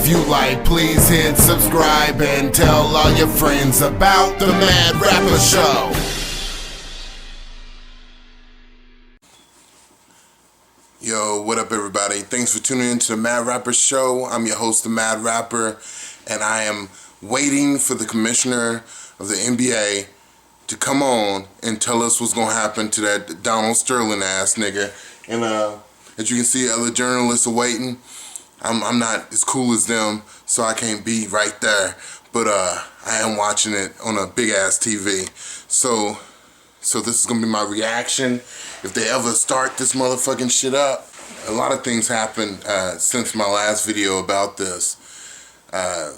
If you like, please hit subscribe and tell all your friends about the Mad Rapper Show. Yo, what up everybody? Thanks for tuning in to the Mad Rapper Show. I'm your host, the Mad Rapper, and I am waiting for the commissioner of the NBA to come on and tell us what's gonna happen to that Donald Sterling ass nigga. And as you can see, other journalists are waiting. I'm not as cool as them, so I can't be right there. But I am watching it on a big ass TV. So this is gonna be my reaction if they ever start this motherfucking shit up. A lot of things happened since my last video about this.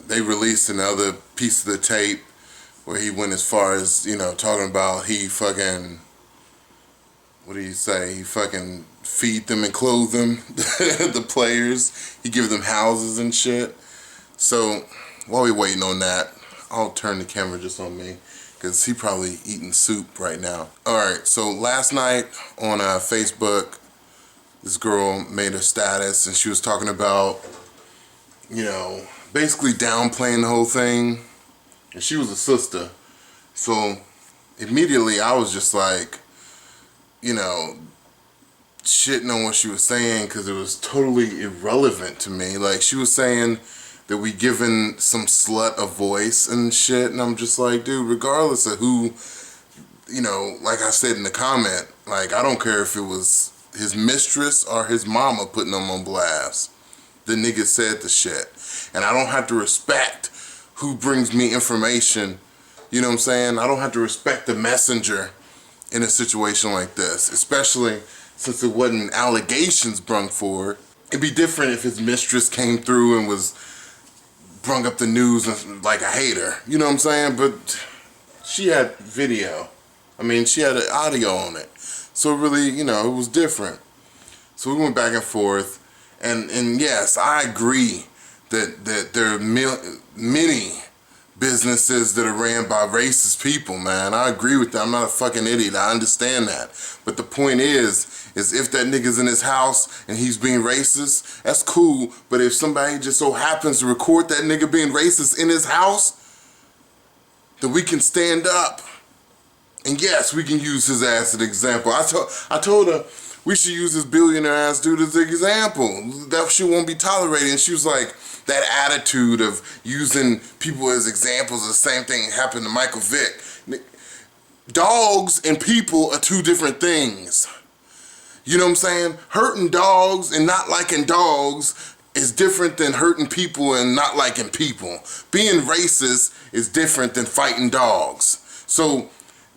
They released another piece of the tape where he went as far as, you know, talking about he fucking, what do you say? He fucking feed them and clothe them, the players. He give them houses and shit. So while we waiting on that, I'll turn the camera just on me, because he probably eating soup right now. Alright, so last night on Facebook, this girl made a status and she was talking about, you know, basically downplaying the whole thing. And she was a sister. So immediately I was just like, you know, shitting on what she was saying because it was totally irrelevant to me. Like, she was saying that we giving some slut a voice and shit, and I'm just like, dude, regardless of who, you know, like I said in the comment, like, I don't care if it was his mistress or his mama putting him on blast. The nigga said the shit. And I don't have to respect who brings me information, you know what I'm saying? I don't have to respect the messenger in a situation like this, especially since it wasn't allegations brung forward. It'd be different if his mistress came through and was brung up the news and like a hater, you know what I'm saying? But she had video. I mean, she had an audio on it. So really, you know, it was different. So we went back and forth, and yes, I agree that there are many businesses that are ran by racist people, man. I agree with that. I'm not a fucking idiot. I understand that. But the point is if that nigga's in his house and he's being racist, that's cool. But if somebody just so happens to record that nigga being racist in his house, then we can stand up. And yes, we can use his ass as an example. I told her we should use this billionaire ass dude as an example. That shit won't be tolerated. And she was like, that attitude of using people as examples, the same thing happened to Michael Vick. Dogs and people are two different things. You know what I'm saying? Hurting dogs and not liking dogs is different than hurting people and not liking people. Being racist is different than fighting dogs. So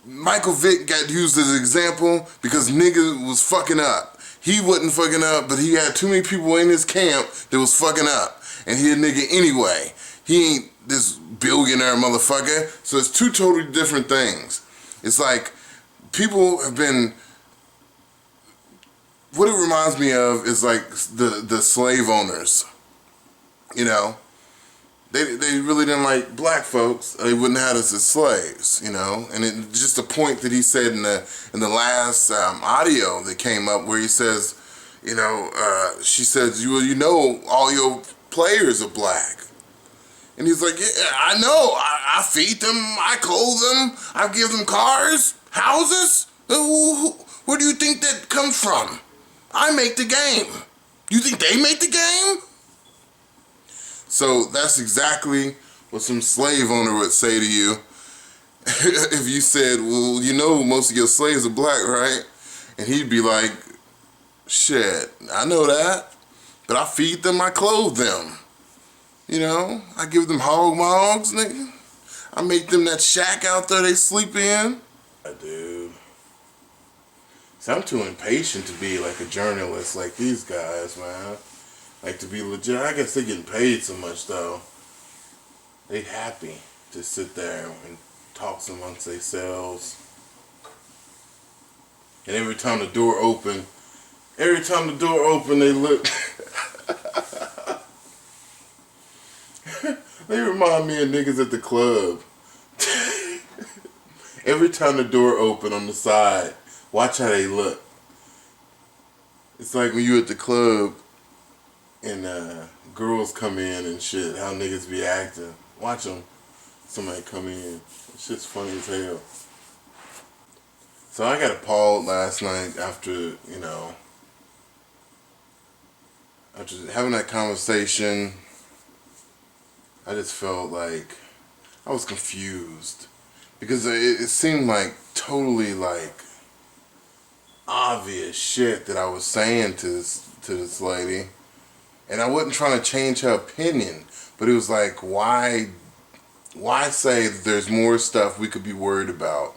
Michael Vick got used as an example because nigga was fucking up. He wasn't fucking up, but he had too many people in his camp that was fucking up. And he a nigga anyway. He ain't this billionaire motherfucker. So it's two totally different things. It's like, people have been, what it reminds me of is like the slave owners. You know? They really didn't like black folks. They wouldn't have us as slaves, you know? And it just a point that he said in the last audio that came up where he says, you know, she says, you know all your players are black. And he's like, yeah, I know. I feed them, I clothe them, I give them cars, houses. Where do you think that comes from? I make the game. You think they make the game? So that's exactly what some slave owner would say to you if you said, well, you know most of your slaves are black, right? And he'd be like, shit, I know that. But I feed them, I clothe them. You know, I give them hog mogs, nigga. I make them that shack out there they sleep in. Dude. See, I'm too impatient to be like a journalist like these guys, man. Like, to be legit. I guess they're getting paid so much, though. They happy to sit there and talk amongst themselves. And every time the door open, they look. They remind me of niggas at the club. Every time the door open on the side, watch how they look. It's like when you at the club and girls come in and shit, how niggas be acting. Watch them. Somebody come in. It's just funny as hell. So I got appalled last night after having that conversation. I just felt like I was confused because it seemed like totally like obvious shit that I was saying to this lady, and I wasn't trying to change her opinion, but it was like, why say that there's more stuff we could be worried about,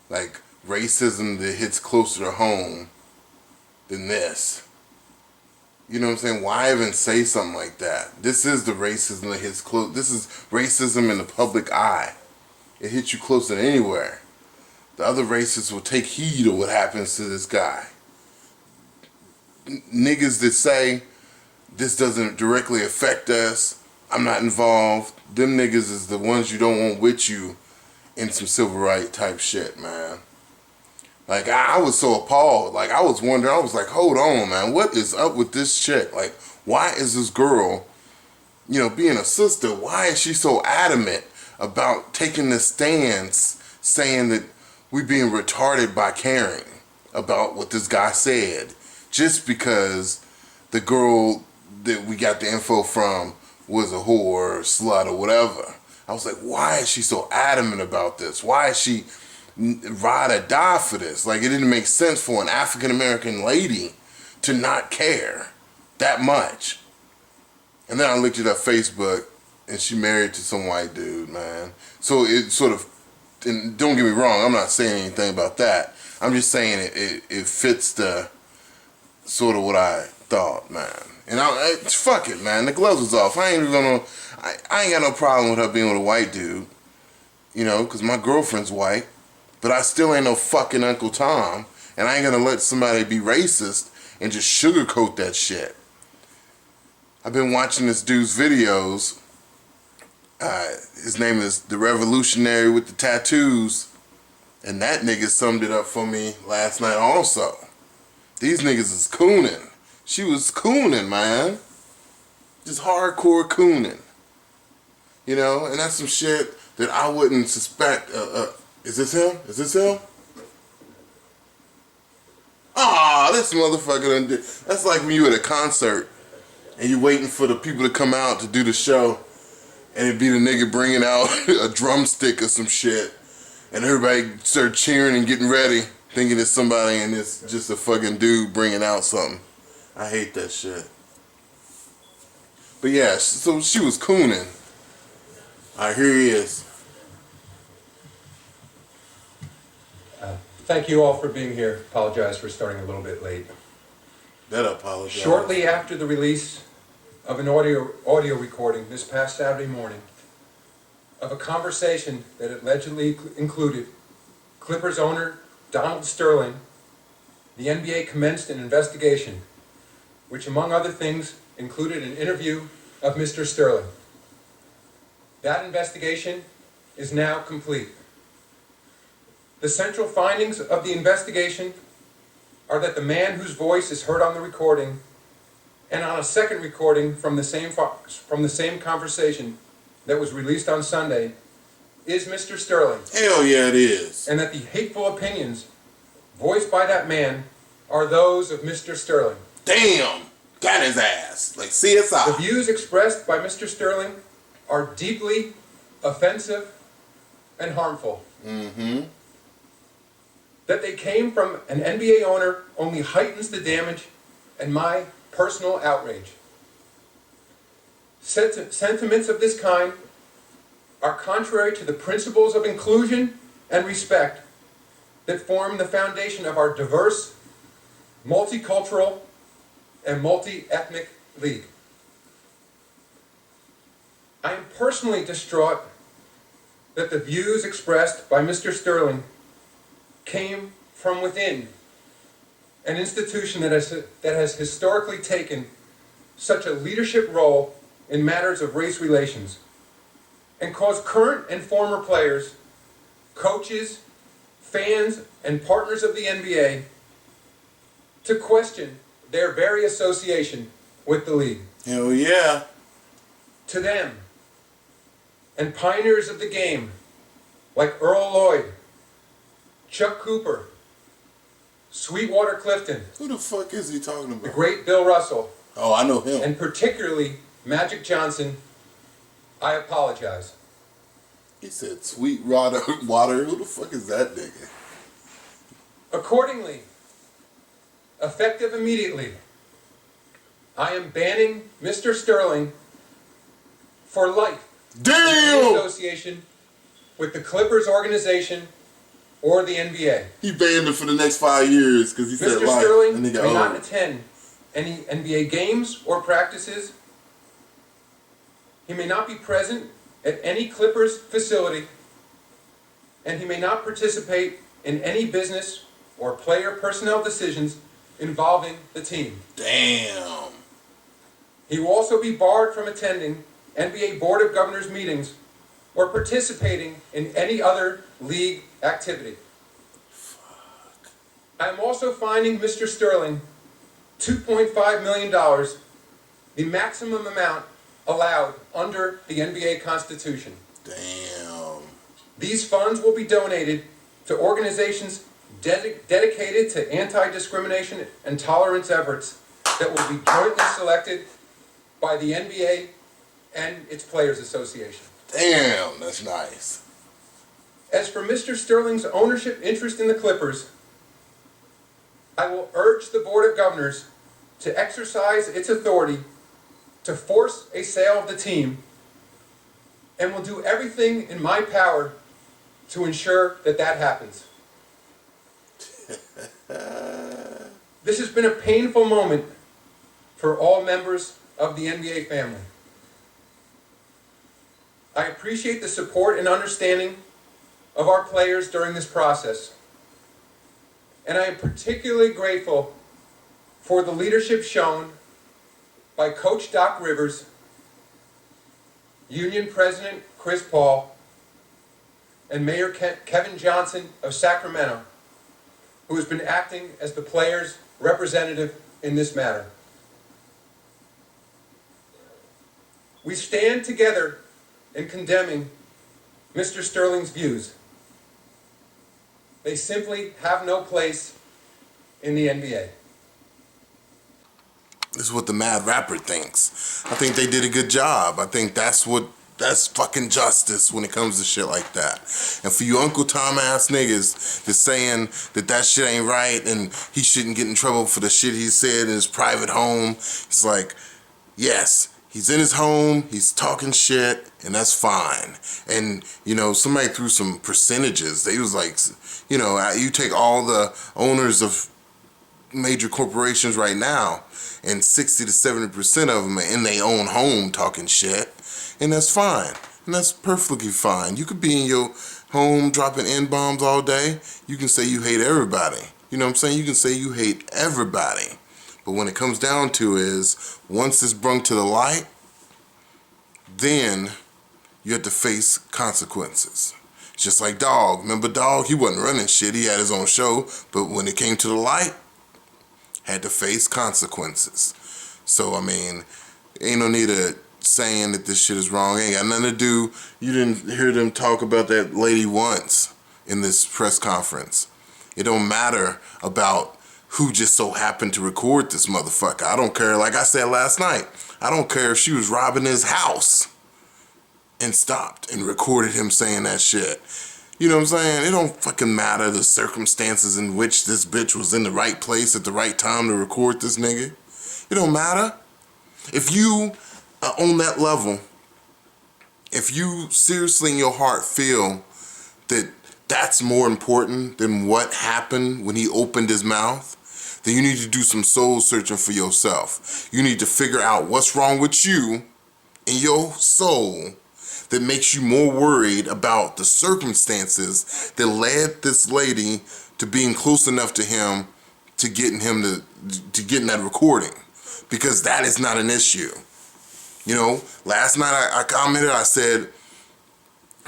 like racism that hits closer to home than this? You know what I'm saying? Why even say something like that? This is the racism that hits close. This is racism in the public eye. It hits you closer than anywhere. The other racists will take heed of what happens to this guy. Niggas that say this doesn't directly affect us, I'm not involved, them niggas is the ones you don't want with you in some civil rights type shit, man. Like, I was so appalled. Like, I was wondering, I was like, hold on, man, what is up with this chick? Like, why is this girl, being a sister, why is she so adamant about taking this stance, saying that we being retarded by caring about what this guy said, just because the girl that we got the info from was a whore or a slut or whatever? I was like, why is she so adamant about this? Why is she ride or die for this? Like, it didn't make sense for an African American lady to not care that much. And then I looked at her Facebook, and she married to some white dude, man. So it sort of, and don't get me wrong, I'm not saying anything about that. I'm just saying it fits the sort of what I thought, man. And fuck it, man. The gloves was off. I ain't got no problem with her being with a white dude, because my girlfriend's white. But I still ain't no fucking Uncle Tom, and I ain't gonna let somebody be racist and just sugarcoat that shit. I've been watching this dude's videos. His name is The Revolutionary with the Tattoos, and that nigga summed it up for me last night also. These niggas is cooning. She was cooning, man. Just hardcore cooning. And that's some shit that I wouldn't suspect. Is this him? Is this him? This motherfucker done did. That's like when you at a concert and you waiting for the people to come out to do the show, and it be the nigga bringing out a drumstick or some shit, and everybody start cheering and getting ready, thinking it's somebody, and it's just a fucking dude bringing out something. I hate that shit. But yeah, so she was cooning. Alright, here he is. Thank you all for being here. Apologize for starting a little bit late. That apologize. Shortly after the release of an audio recording this past Saturday morning of a conversation that allegedly included Clippers owner Donald Sterling, the NBA commenced an investigation, which among other things included an interview of Mr. Sterling. That investigation is now complete. The central findings of the investigation are that the man whose voice is heard on the recording and on a second recording from the same conversation that was released on Sunday is Mr. Sterling. Hell yeah, it is. And that the hateful opinions voiced by that man are those of Mr. Sterling. Damn! Got his ass. Like CSI. The views expressed by Mr. Sterling are deeply offensive and harmful. Mm-hmm. That they came from an NBA owner only heightens the damage and my personal outrage. Sentiments of this kind are contrary to the principles of inclusion and respect that form the foundation of our diverse, multicultural, and multi-ethnic league. I am personally distraught that the views expressed by Mr. Sterling came from within an institution that has historically taken such a leadership role in matters of race relations and caused current and former players, coaches, fans, and partners of the NBA to question their very association with the league. Hell yeah. To them, and pioneers of the game, like Earl Lloyd, Chuck Cooper, Sweetwater Clifton, Who the fuck is he talking the about? great Bill Russell, Oh, I know him. and particularly Magic Johnson, I apologize. He said sweet water. Who the fuck is that nigga? Accordingly, effective immediately, I am banning Mr. Sterling for life in Damn! association with the Clippers organization or the NBA. He banned him for the next 5 years because he said Mr. life. Sterling And may nigga, not attend any NBA games or practices. He may not be present at any Clippers facility, and he may not participate in any business or player personnel decisions involving the team. damn. He will also be barred from attending NBA Board of Governors meetings or participating in any other league activity. I am also fining Mr. Sterling $2.5 million, the maximum amount allowed under the NBA Constitution. Damn. These funds will be donated to organizations dedicated to anti-discrimination and tolerance efforts that will be jointly selected by the NBA and its Players Association. Damn, that's nice. As for Mr. Sterling's ownership interest in the Clippers, I will urge the Board of Governors to exercise its authority to force a sale of the team, and will do everything in my power to ensure that that happens. This has been a painful moment for all members of the NBA family. I appreciate the support and understanding of our players during this process. And I am particularly grateful for the leadership shown by Coach Doc Rivers, Union President Chris Paul, and Mayor Kevin Johnson of Sacramento, who has been acting as the players' representative in this matter. We stand together in condemning Mr. Sterling's views. They simply have no place in the NBA. This is what the Mad Rapper thinks. I think they did a good job. I think that's fucking justice when it comes to shit like that. And for you Uncle Tom ass niggas that's saying that shit ain't right and he shouldn't get in trouble for the shit he said in his private home, it's like, yes, he's in his home, he's talking shit, and that's fine. And, you know, somebody threw some percentages. They was like, you know, you take all the owners of major corporations right now, and 60 to 70% of them are in their own home talking shit, and that's fine. And that's perfectly fine. You could be in your home dropping N-bombs all day. You can say you hate everybody. You know what I'm saying? You can say you hate everybody. But when it comes down to is, once it's brung to the light, then you have to face consequences. It's just like Dog. Remember Dog? He wasn't running shit. He had his own show. But when it came to the light, had to face consequences. So, I mean, ain't no need of saying that this shit is wrong. Ain't got nothing to do. You didn't hear them talk about that lady once in this press conference. It don't matter about who just so happened to record this motherfucker. I don't care. Like I said last night, I don't care if she was robbing his house and stopped and recorded him saying that shit. You know what I'm saying? It don't fucking matter the circumstances in which this bitch was in the right place at the right time to record this nigga. It don't matter. If you are on that level, if you seriously in your heart feel that that's more important than what happened when he opened his mouth, then you need to do some soul searching for yourself. You need to figure out what's wrong with you in your soul that makes you more worried about the circumstances that led this lady to being close enough to him to getting him to getting that recording. Because that is not an issue. You know, last night I commented, I said,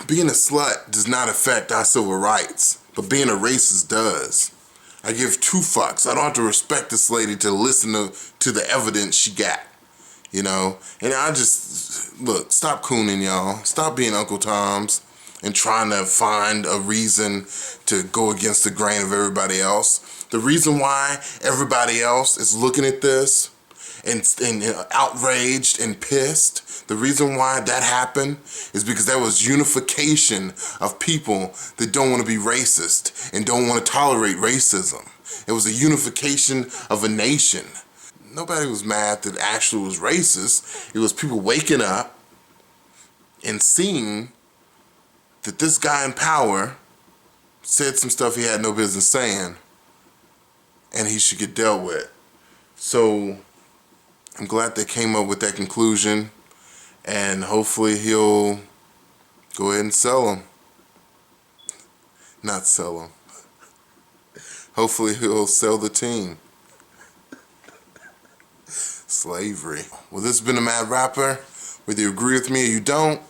being a slut does not affect our civil rights, but being a racist does. I give two fucks. I don't have to respect this lady to listen to the evidence she got. you know. And I just, look, stop cooning, y'all. Stop being Uncle Toms and trying to find a reason to go against the grain of everybody else. The reason why everybody else is looking at this and outraged and pissed, the reason why that happened is because there was unification of people that don't want to be racist and don't want to tolerate racism. It was a unification of a nation. Nobody was mad that Ashley was racist. It was people waking up and seeing that this guy in power said some stuff he had no business saying, and he should get dealt with. So I'm glad they came up with that conclusion, and hopefully he'll go ahead and sell them. Not sell them. Hopefully he'll sell the team. Slavery. Well, this has been the Mad Rapper. Whether you agree with me or you don't,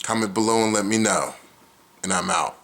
comment below and let me know. And I'm out.